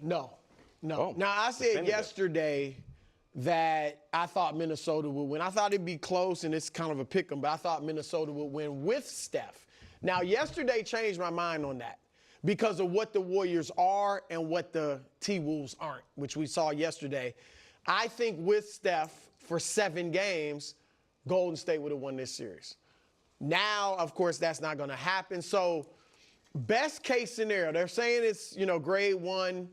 No. Oh, Now, I said yesterday that I thought Minnesota would win. I thought it'd be close, and it's kind of a pick 'em, but I thought Minnesota would win with Steph. Now, yesterday changed my mind on that because of what the Warriors are and what the T-Wolves aren't, which we saw yesterday. I think with Steph for 7 games, Golden State would have won this series. Now, of course, that's not going to happen. So, best case scenario, they're saying it's, grade 1,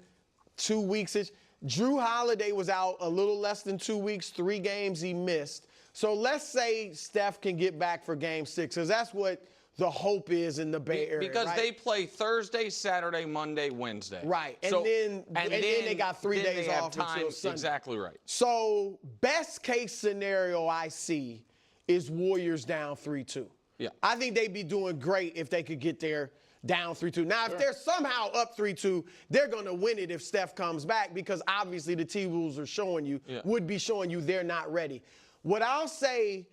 2 weeks-ish. Drew Holiday was out a little less than 2 weeks, 3 games he missed. So let's say Steph can get back for game 6, because that's what the hope is in the Bay Area. Because right? they play Thursday, Saturday, Monday, Wednesday. Right. And then they got 3 days off until Sunday. Exactly right. So best case scenario I see is Warriors down 3-2. Yeah. I think they'd be doing great if they could get there down 3-2. Now, if they're somehow up 3-2, they're going to win it if Steph comes back, because obviously the T-Wolves are showing you, would be showing you they're not ready. What I'll say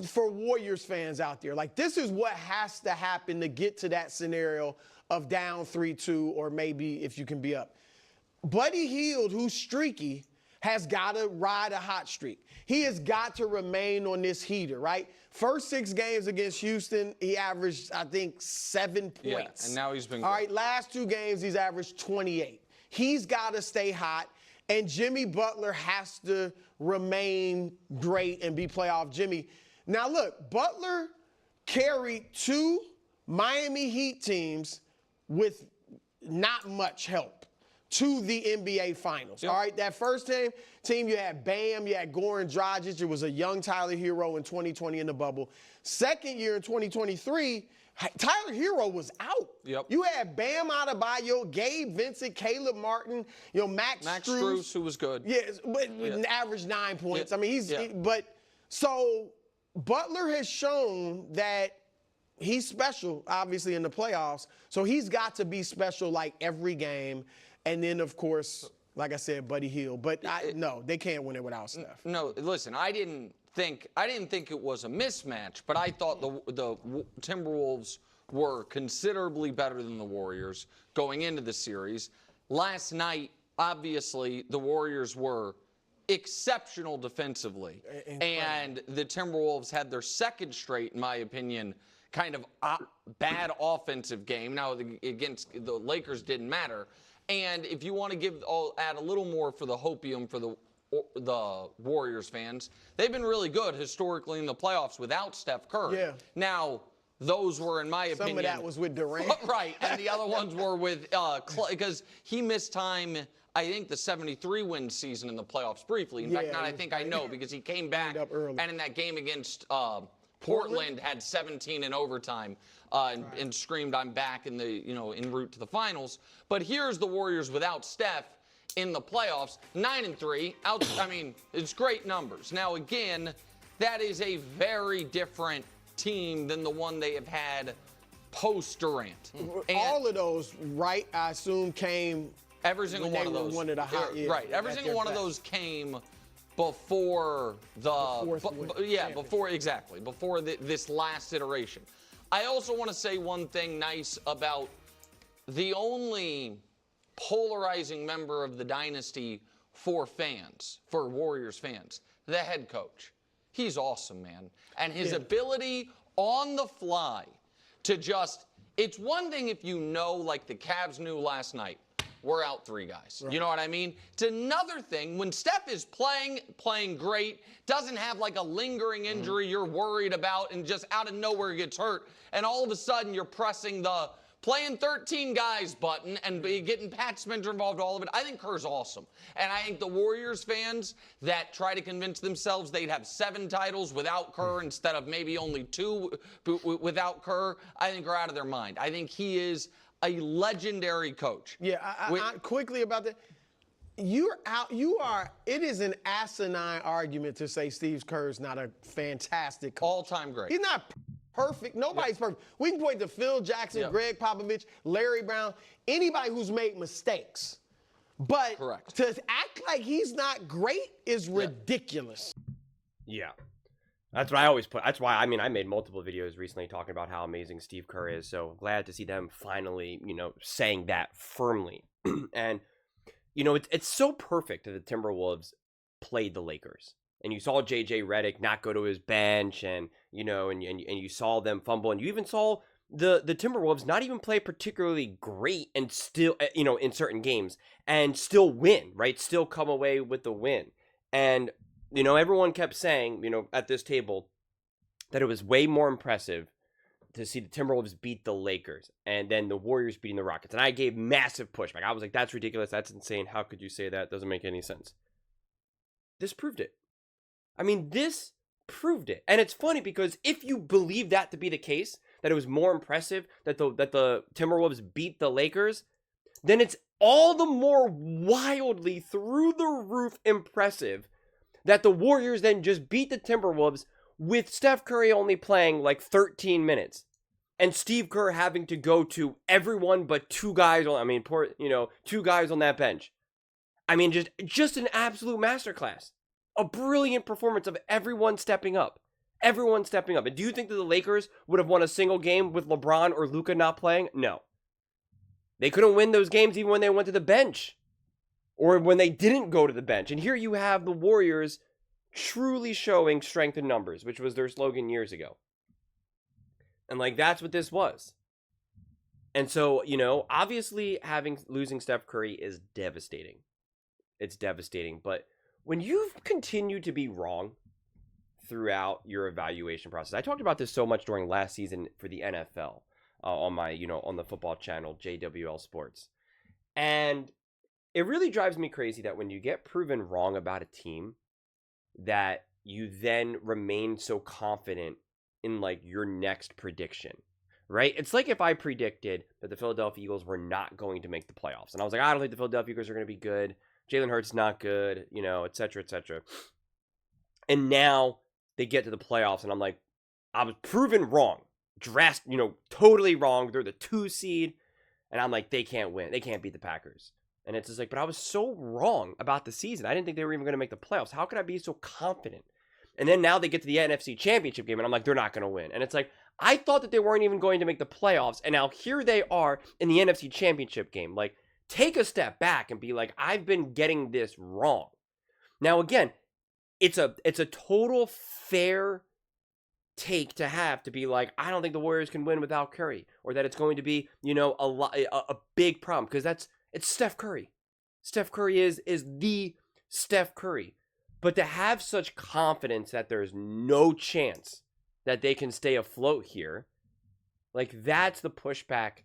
for Warriors fans out there, like, this is what has to happen to get to that scenario of down 3-2, or maybe if you can be up. Buddy Hield, who's streaky, has got to ride a hot streak. He has got to remain on this heater, right? First 6 games against Houston, he averaged, I think, 7 points. Yeah, and now he's been good. All right, last 2 games, he's averaged 28. He's got to stay hot, and Jimmy Butler has to remain great and be playoff Jimmy. Now, look, Butler carried 2 Miami Heat teams with not much help to the NBA Finals. All right, that first team, you had Bam, you had Goran Dragic. It was a young Tyler Hero in 2020 in the bubble. Second year in 2023, Tyler Hero was out. Yep. You had Bam Adebayo, Gabe Vincent, Caleb Martin, Max Strus, who was good. Yes, but averaged 9 points. I mean, so Butler has shown that he's special, obviously, in the playoffs. So he's got to be special like every game. And then, of course, like I said, Buddy Hield. But no, they can't win it without Steph. No, listen, I didn't think it was a mismatch, but I thought the Timberwolves were considerably better than the Warriors going into the series. Last night, obviously, the Warriors were exceptional defensively. And the Timberwolves had their second straight, in my opinion, kind of bad offensive game. Now, against the Lakers didn't matter. And if you want to add a little more for the hopium for the Warriors fans, they've been really good historically in the playoffs without Steph Kerr. Yeah. Now, those were, in my opinion, some of that was with Durant. Right, and the other ones were with Clay, because he missed time, I think, the 73-win season in the playoffs briefly. In fact, I know, because he came back, and in that game against Portland had 17 in overtime and screamed, "I'm back," in the en route to the finals. But here's the Warriors without Steph in the playoffs, 9-3. I mean, it's great numbers. Now again, that is a very different team than the one they have had post Durant. All of those, right? I assume came. Every single one of those. One of the hot, right. Every single one of those came before before this last iteration. I also want to say one thing nice about the only polarizing member of the dynasty for Warriors fans, the head coach. He's awesome, man. And his ability on the fly to it's one thing if like the Cavs knew last night, we're out 3 guys. Right. You know what I mean? It's another thing when Steph is playing great, doesn't have like a lingering injury you're worried about, and just out of nowhere gets hurt, and all of a sudden you're pressing the playing 13 guys button and getting Pat Spencer involved, all of it. I think Kerr's awesome. And I think the Warriors fans that try to convince themselves they'd have 7 titles without Kerr instead of maybe only 2 without Kerr, I think are out of their mind. I think he is a legendary coach. Yeah, I quickly about that. It is an asinine argument to say Steve Kerr's not a fantastic coach. All-time great. He's not perfect. Nobody's perfect. We can point to Phil Jackson, Greg Popovich, Larry Brown, anybody who's made mistakes. But to act like he's not great is ridiculous. Yeah. That's what I always put. That's why, I made multiple videos recently talking about how amazing Steve Kerr is. So glad to see them finally, saying that firmly. And it's so perfect that the Timberwolves played the Lakers. And you saw JJ Redick not go to his bench, and you saw them fumble, and you even saw the Timberwolves not even play particularly great, and still, in certain games, and still win, right? Still come away with the win. And everyone kept saying, at this table, that it was way more impressive to see the Timberwolves beat the Lakers and then the Warriors beating the Rockets. And I gave massive pushback. I was like, that's ridiculous. That's insane. How could you say that? Doesn't make any sense. This proved it. I mean, this proved it. And it's funny because if you believe that to be the case, that it was more impressive that the Timberwolves beat the Lakers, then it's all the more wildly through the roof impressive that the Warriors then just beat the Timberwolves with Steph Curry only playing like 13 minutes. And Steve Kerr having to go to everyone but two guys two guys on that bench. I mean, just an absolute masterclass. A brilliant performance of everyone stepping up. Everyone stepping up. And do you think that the Lakers would have won a single game with LeBron or Luka not playing? No. They couldn't win those games even when they went to the bench. Or when they didn't go to the bench. And here you have the Warriors truly showing strength in numbers, which was their slogan years ago. And that's what this was. And so, obviously losing Steph Curry is devastating. It's devastating. But when you've continued to be wrong throughout your evaluation process, I talked about this so much during last season for the NFL on my, on the football channel, JWL Sports. And it really drives me crazy that when you get proven wrong about a team, that you then remain so confident in your next prediction, right? It's like if I predicted that the Philadelphia Eagles were not going to make the playoffs. And I was like, I don't think the Philadelphia Eagles are going to be good. Jalen Hurts not good, et cetera, et cetera. And now they get to the playoffs, and I'm like, I was proven wrong. Totally wrong. They're the 2 seed. And I'm like, they can't win. They can't beat the Packers. And it's just but I was so wrong about the season. I didn't think they were even going to make the playoffs. How could I be so confident? And then now they get to the NFC Championship game, and I'm like, they're not going to win. And it's I thought that they weren't even going to make the playoffs, and now here they are in the NFC Championship game. Take a step back and be I've been getting this wrong. Now, again, it's a total fair take to have to be I don't think the Warriors can win without Curry, or that it's going to be, a big problem, because it's Steph Curry. Steph Curry is the Steph Curry. But to have such confidence that there's no chance that they can stay afloat here, that's the pushback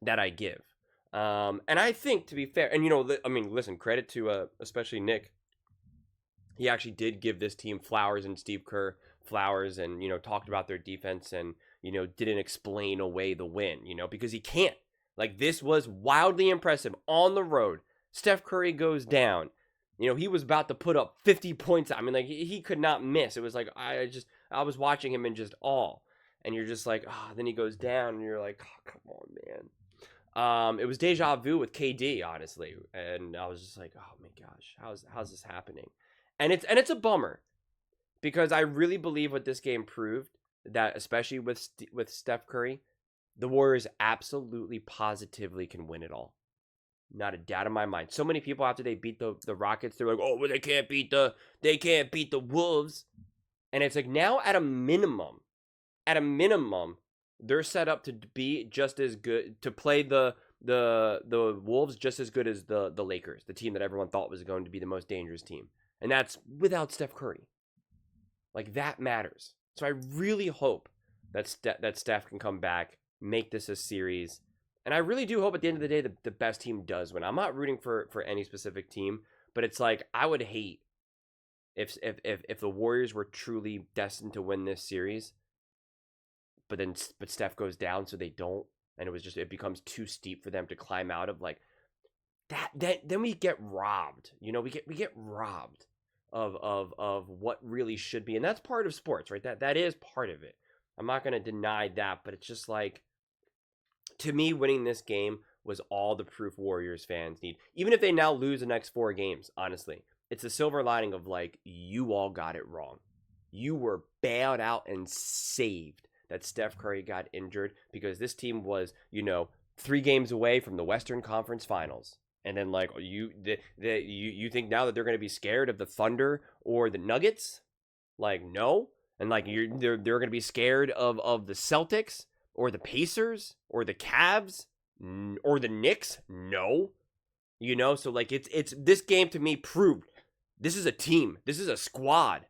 that I give. And I think, to be fair, and listen, credit to especially Nick. He actually did give this team flowers, and Steve Kerr flowers, and talked about their defense, and didn't explain away the win, because he can't. This was wildly impressive on the road. Steph Curry goes down. He was about to put up 50 points. I mean, he could not miss. It was I was watching him in just awe. And you're just then he goes down, and you're like, oh, come on, man. It was deja vu with KD, honestly. And I was just like, oh my gosh, how's this happening? And it's a bummer, because I really believe what this game proved, that especially with Steph Curry, the Warriors absolutely positively can win it all. Not a doubt in my mind. So many people, after they beat the Rockets, they're like, oh, well, they can't beat the Wolves. And it's now at a minimum, they're set up to be just as good, to play the Wolves just as good as the Lakers, the team that everyone thought was going to be the most dangerous team. And that's without Steph Curry. That matters. So I really hope that Steph can come back, make this a series. And I really do hope at the end of the day the best team does win. I'm not rooting for any specific team, but it's I would hate if the Warriors were truly destined to win this series, but Steph goes down, so they don't, and it becomes too steep for them to climb out of that. Then we get robbed. We get robbed of what really should be, and that's part of sports, right? That is part of it. I'm not going to deny that, but it's just to me, winning this game was all the proof Warriors fans need. Even if they now lose the next 4 games, honestly, it's the silver lining of you all got it wrong. You were bailed out and saved that Steph Curry got injured, because this team was, 3 games away from the Western Conference Finals. And then like you think now that they're going to be scared of the Thunder or the Nuggets? Like no. And like they're going to be scared of the Celtics or the Pacers or the Cavs or the Knicks? No. You know, so like it's this game to me proved this is a team. This is a squad.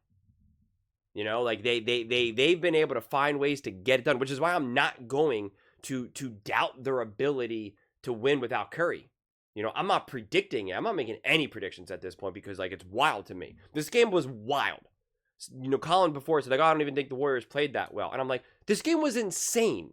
You know, like they've been able to find ways to get it done, which is why I'm not going to doubt their ability to win without Curry. You know, I'm not predicting it. I'm not making any predictions at this point because like it's wild to me. This game was wild. You know, Colin before said like, oh, I don't even think the Warriors played that well, and I'm like, this game was insane.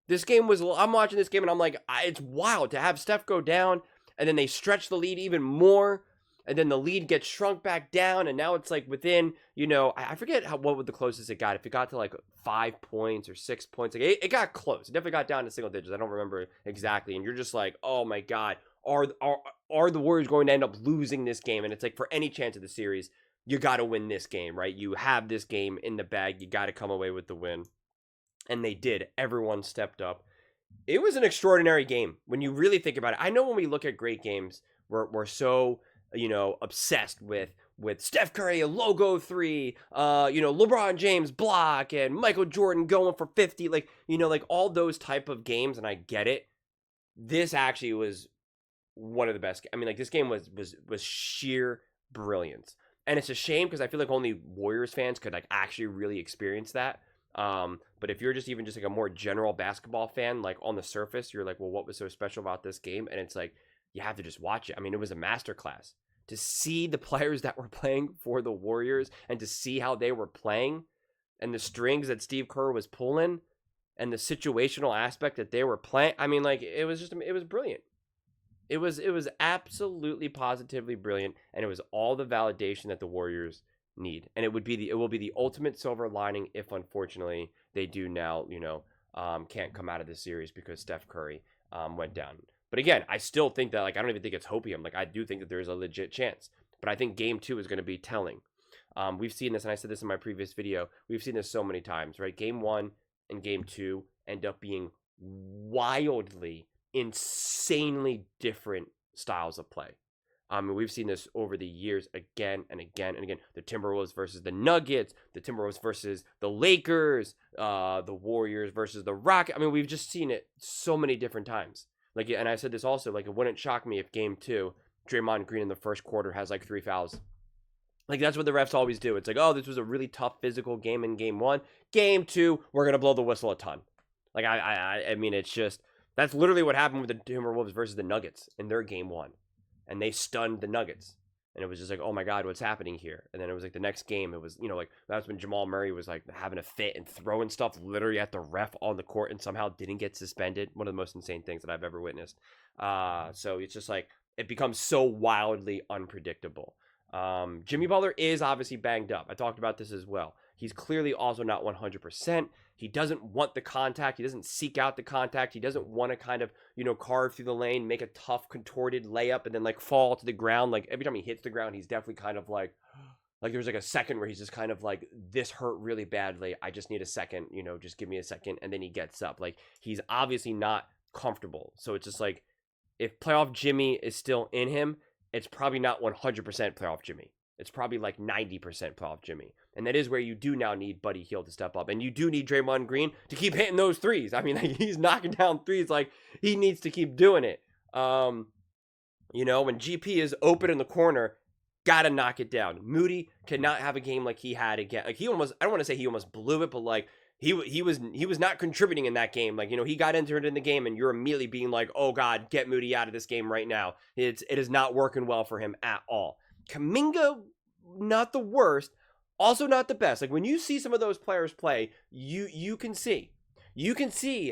This game was. I'm watching this game and I'm like, it's wild to have Steph go down, and then they stretch the lead even more. And then the lead gets shrunk back down, and now it's like within, you know, I forget what was the closest it got. If it got to like 5 points or 6 points, like it got close. It definitely got down to single digits. I don't remember exactly. And you're just like, oh my God, are the Warriors going to end up losing this game? And it's like for any chance of the series, you got to win this game, right? You have this game in the bag. You got to come away with the win. And they did. Everyone stepped up. It was an extraordinary game when you really think about it. I know when we look at great games, we're so, you know, obsessed with Steph Curry, a logo 3, you know, LeBron James block and Michael Jordan going for 50, like, you know, like all those type of games. And I get it. This actually was one of the best. I mean, like this game was sheer brilliance. And it's a shame because I feel like only Warriors fans could like actually really experience that. But if you're just like a more general basketball fan, like on the surface, you're like, well, what was so special about this game? And it's like, you have to just watch it. I mean, it was a masterclass. To see the players that were playing for the Warriors and to see how they were playing and the strings that Steve Kerr was pulling and the situational aspect that they were playing. I mean, like, it was brilliant. It was absolutely positively brilliant. And it was all the validation that the Warriors need. And it will be the ultimate silver lining if, unfortunately, they do now, you know, can't come out of this series because Steph Curry went down. But again, I still think that, like, I don't even think it's hopium. Like, I do think that there's a legit chance. But I think game 2 is going to be telling. We've seen this, and I said this in my previous video. We've seen this so many times, right? Game 1 and game 2 end up being wildly, insanely different styles of play. I mean, we've seen this over the years again and again and again. The Timberwolves versus the Nuggets, the Timberwolves versus the Lakers, the Warriors versus the Rockets. I mean, we've just seen it so many different times. Like, and I said this also, like, it wouldn't shock me if game 2, Draymond Green in the first quarter has like 3 fouls. Like, that's what the refs always do. It's like, oh, this was a really tough physical game in game 1. Game 2, we're going to blow the whistle a ton. Like, I mean, it's just, that's literally what happened with the Timberwolves versus the Nuggets in their game 1. And they stunned the Nuggets. And it was just like, oh my God, what's happening here? And then it was like the next game, it was, you know, like that's when Jamal Murray was like having a fit and throwing stuff literally at the ref on the court and somehow didn't get suspended. One of the most insane things that I've ever witnessed. So it's just like, it becomes so wildly unpredictable. Jimmy Butler is obviously banged up. I talked about this as well. He's clearly also not 100%. He doesn't want the contact. He doesn't seek out the contact. He doesn't want to kind of, you know, carve through the lane, make a tough contorted layup, and then like fall to the ground. Like every time he hits the ground, he's definitely kind of like there's like a second where he's just kind of like, this hurt really badly. I just need a second, you know, just give me a second. And then he gets up. Like, he's obviously not comfortable. So it's just like, if playoff Jimmy is still in him, it's probably not 100% playoff Jimmy. It's probably like 90% playoff Jimmy. And that is where you do now need Buddy Hield to step up. And you do need Draymond Green to keep hitting those threes. I mean, like, he's knocking down threes. Like, he needs to keep doing it. You know, when GP is open in the corner, gotta knock it down. Moody cannot have a game like he had again. Like, he almost, I don't want to say he almost blew it, but like, he was not contributing in that game. Like, you know, he got entered in the game and you're immediately being like, oh God, get Moody out of this game right now. It is not working well for him at all. Kuminga, not the worst, also not the best. Like, when you see some of those players play, you can see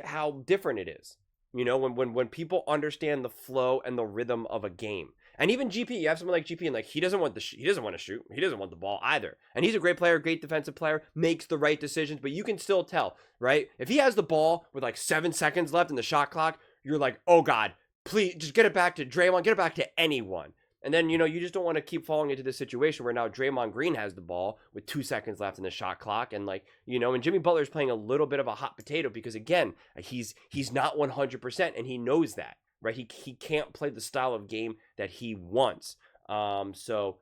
how different it is. You know, when people understand the flow and the rhythm of a game. And even GP, you have someone like GP, and like, he doesn't want to shoot. He doesn't want the ball either. And he's a great player, great defensive player, makes the right decisions, but you can still tell, right? If he has the ball with like 7 seconds left in the shot clock, you're like, oh God, please just get it back to Draymond, get it back to anyone. And then, you know, you just don't want to keep falling into this situation where now Draymond Green has the ball with 2 seconds left in the shot clock. And like, you know, and Jimmy Butler's playing a little bit of a hot potato because, again, he's not 100% and he knows that. right? He can't play the style of game that he wants. So,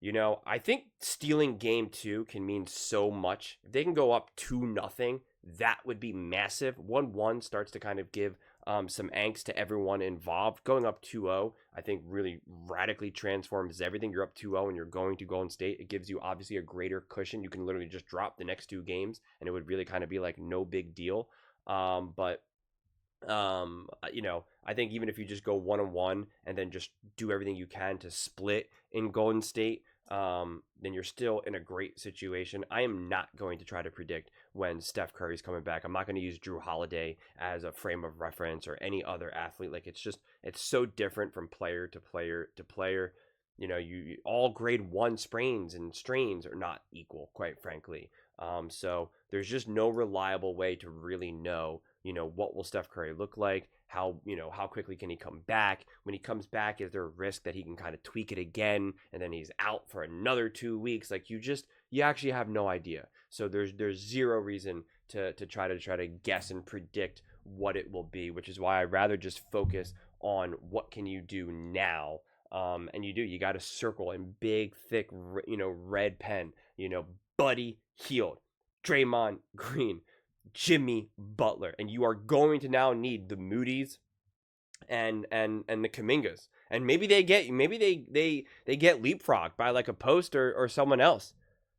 I think stealing game 2 can mean so much. If they can go up 2-0, that would be massive. 1-1 starts to kind of give some angst to everyone involved. Going up 2-0, I think really radically transforms everything. You're up 2-0 and you're going to Golden State. It gives you obviously a greater cushion. You can literally just drop the next 2 games and it would really kind of be like no big deal. But I think even if you just go 1-1 and then just do everything you can to split in Golden State, then you're still in a great situation. I am not going to try to predict when Steph Curry's coming back. I'm not going to use Drew Holiday as a frame of reference or any other athlete. Like it's so different from player to player to player. You all grade 1 sprains and strains are not equal, quite frankly. So there's just no reliable way to really know, what will Steph Curry look like? How quickly can he come back? When he comes back, is there a risk that he can kind of tweak it again and then he's out for another 2 weeks? Like you actually have no idea. So there's zero reason to try to guess and predict what it will be, which is why I'd rather just focus on what can you do now. And you got to circle in big, thick, red pen, Buddy Hield, Draymond Green, Jimmy Butler, and you are going to now need the Moody's and the Kumingas, and maybe they get leapfrogged by like a post or someone else.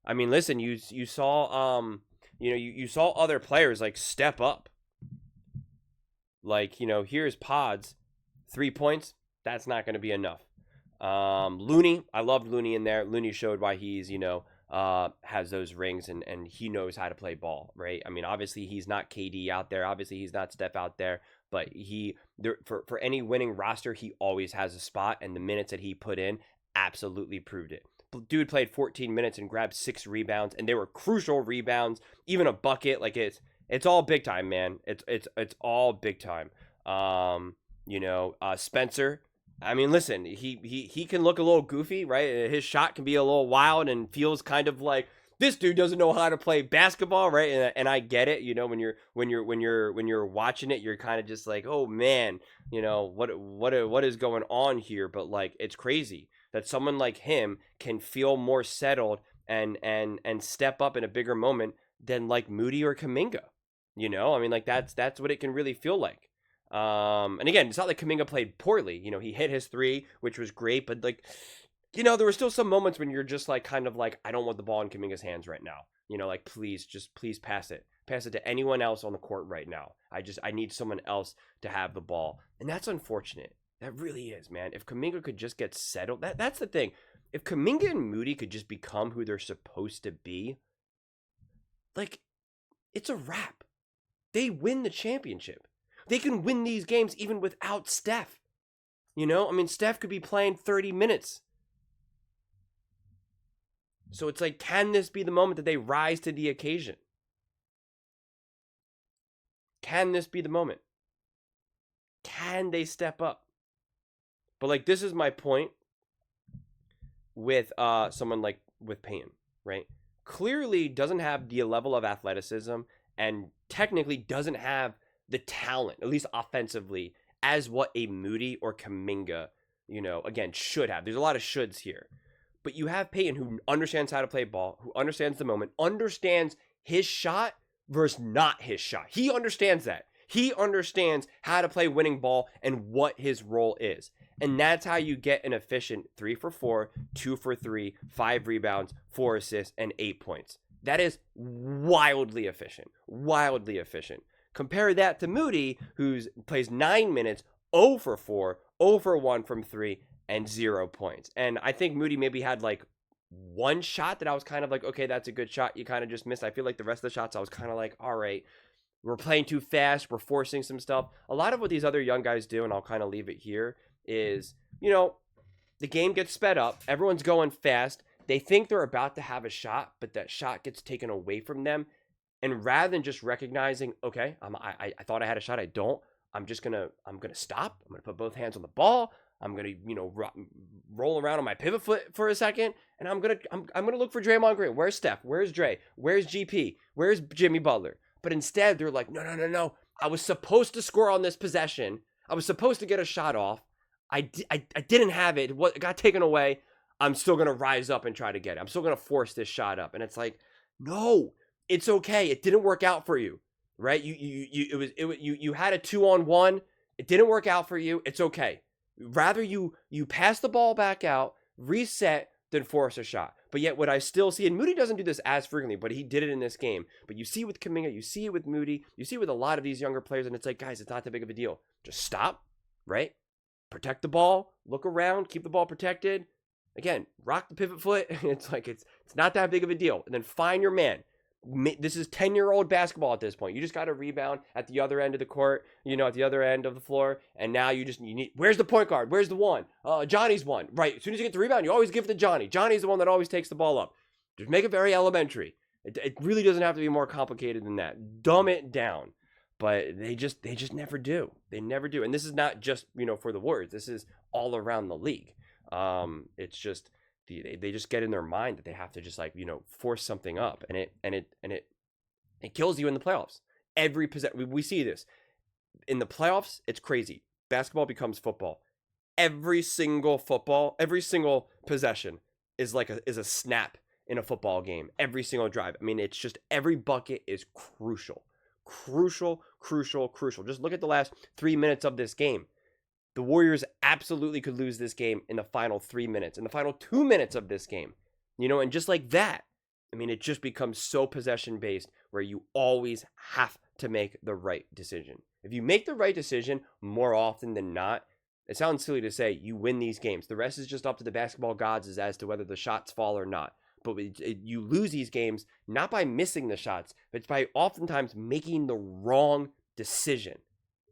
I mean, listen, you saw you saw other players like step up. Like here's Pods, 3 points. That's not going to be enough. Looney, I loved Looney in there. Looney showed why he's has those rings and he knows how to play ball, right? I mean, obviously he's not KD out there. Obviously he's not Steph out there, but for any winning roster, he always has a spot, and the minutes that he put in absolutely proved it. Dude played 14 minutes and grabbed 6 rebounds, and they were crucial rebounds, even a bucket. Like it's all big time, man. It's all big time. Spencer, I mean, listen, he can look a little goofy, right? His shot can be a little wild and feels kind of like this dude doesn't know how to play basketball, right? And I get it, when you're watching it, you're kind of just like, oh man, what is going on here? But like, it's crazy that someone like him can feel more settled and step up in a bigger moment than like Moody or Kuminga. I mean, like that's what it can really feel like. And again, it's not like Kuminga played poorly. He hit his 3, which was great, but like, there were still some moments when you're just like, kind of like, I don't want the ball in Kuminga's hands right now. Like, please pass it to anyone else on the court right now. I need someone else to have the ball. And that's unfortunate. That really is, man. If Kuminga could just get settled, that's the thing. If Kuminga and Moody could just become who they're supposed to be, like, it's a wrap. They win the championship. They can win these games even without Steph. I mean, Steph could be playing 30 minutes. So it's like, can this be the moment that they rise to the occasion? Can this be the moment? Can they step up? But like, this is my point with someone like with Payton, right? Clearly doesn't have the level of athleticism and technically doesn't have the talent, at least offensively, as what a Moody or Kuminga, again, should have. There's a lot of shoulds here. But you have Payton, who understands how to play ball, who understands the moment, understands his shot versus not his shot. He understands that. He understands how to play winning ball and what his role is. And that's how you get an efficient 3 for 4, 2 for 3, 5 rebounds, 4 assists, and 8 points. That is wildly efficient. Wildly efficient. Compare that to Moody, who plays 9 minutes, 0 for 4, 0 for 1 from 3, and 0 points. And I think Moody maybe had like one shot that I was kind of like, okay, that's a good shot. You kind of just missed. I feel like the rest of the shots, I was kind of like, all right, we're playing too fast. We're forcing some stuff. A lot of what these other young guys do, and I'll kind of leave it here, is, the game gets sped up. Everyone's going fast. They think they're about to have a shot, but that shot gets taken away from them. And rather than just recognizing, okay, I thought I had a shot, I don't. I'm gonna stop. I'm gonna put both hands on the ball. I'm gonna roll around on my pivot foot for a second, and I'm gonna look for Draymond Green. Where's Steph? Where's Dre? Where's GP? Where's Jimmy Butler? But instead, they're like, no. I was supposed to score on this possession. I was supposed to get a shot off. I didn't have it. It got taken away. I'm still going to rise up and try to get it. I'm still going to force this shot up. And it's like, no, it's okay. It didn't work out for you, right? You had a 2-on-1. It didn't work out for you. It's okay. Rather you pass the ball back out, reset, than force a shot. But yet what I still see, and Moody doesn't do this as frequently, but he did it in this game. But you see it with Kuminga, you see it with Moody, you see it with a lot of these younger players, and it's like, guys, it's not that big of a deal. Just stop, right? Protect the ball, look around, keep the ball protected. Again, rock the pivot foot. It's like, it's not that big of a deal. And then find your man. This is 10-year-old basketball at this point. You just got to rebound at the other end of the court, at the other end of the floor. And now you need, where's the point guard? Where's the one? Johnny's one. Right. As soon as you get the rebound, you always give it to Johnny. Johnny's the one that always takes the ball up. Just make it very elementary. It really doesn't have to be more complicated than that. Dumb it down. But they just never do. They never do. And this is not just, for the Warriors. This is all around the league. It's just, they just get in their mind that they have to just force something up, and it kills you in the playoffs. Every possession, we see this in the playoffs. It's crazy. Basketball becomes football. Every single possession is a snap in a football game. Every single drive. I mean, it's just every bucket is crucial. Just look at the last 3 minutes of this game. The Warriors absolutely could lose this game in the final 3 minutes, in the final 2 minutes of this game, and just like that, I mean, it just becomes so possession-based where you always have to make the right decision. If you make the right decision more often than not, it sounds silly to say you win these games. The rest is just up to the basketball gods as to whether the shots fall or not. But you lose these games not by missing the shots, but it's by oftentimes making the wrong decision.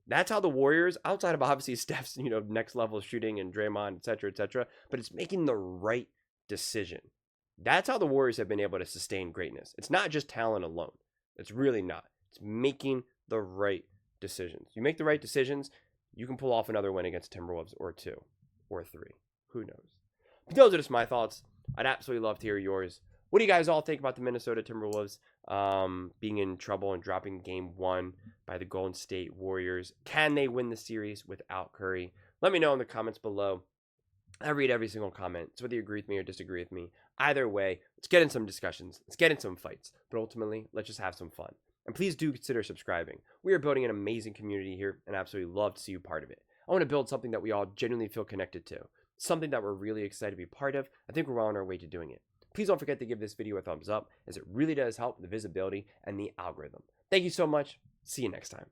That's how the Warriors, outside of obviously Steph's, next level shooting and Draymond, et cetera, but it's making the right decision. That's how the Warriors have been able to sustain greatness. It's not just talent alone. It's really not. It's making the right decisions. You make the right decisions, you can pull off another win against Timberwolves or 2 or 3. Who knows? But those are just my thoughts. I'd absolutely love to hear yours. What do you guys all think about the Minnesota Timberwolves being in trouble and dropping game 1 by the Golden State Warriors? Can they win the series without Curry? Let me know in the comments below. I read every single comment, so whether you agree with me or disagree with me, either way, let's get in some discussions. Let's get in some fights. But ultimately, let's just have some fun. And please do consider subscribing. We are building an amazing community here, and I absolutely love to see you part of it. I want to build something that we all genuinely feel connected to. Something that we're really excited to be part of. I think we're well on our way to doing it. Please don't forget to give this video a thumbs up, as it really does help the visibility and the algorithm. Thank you so much. See you next time.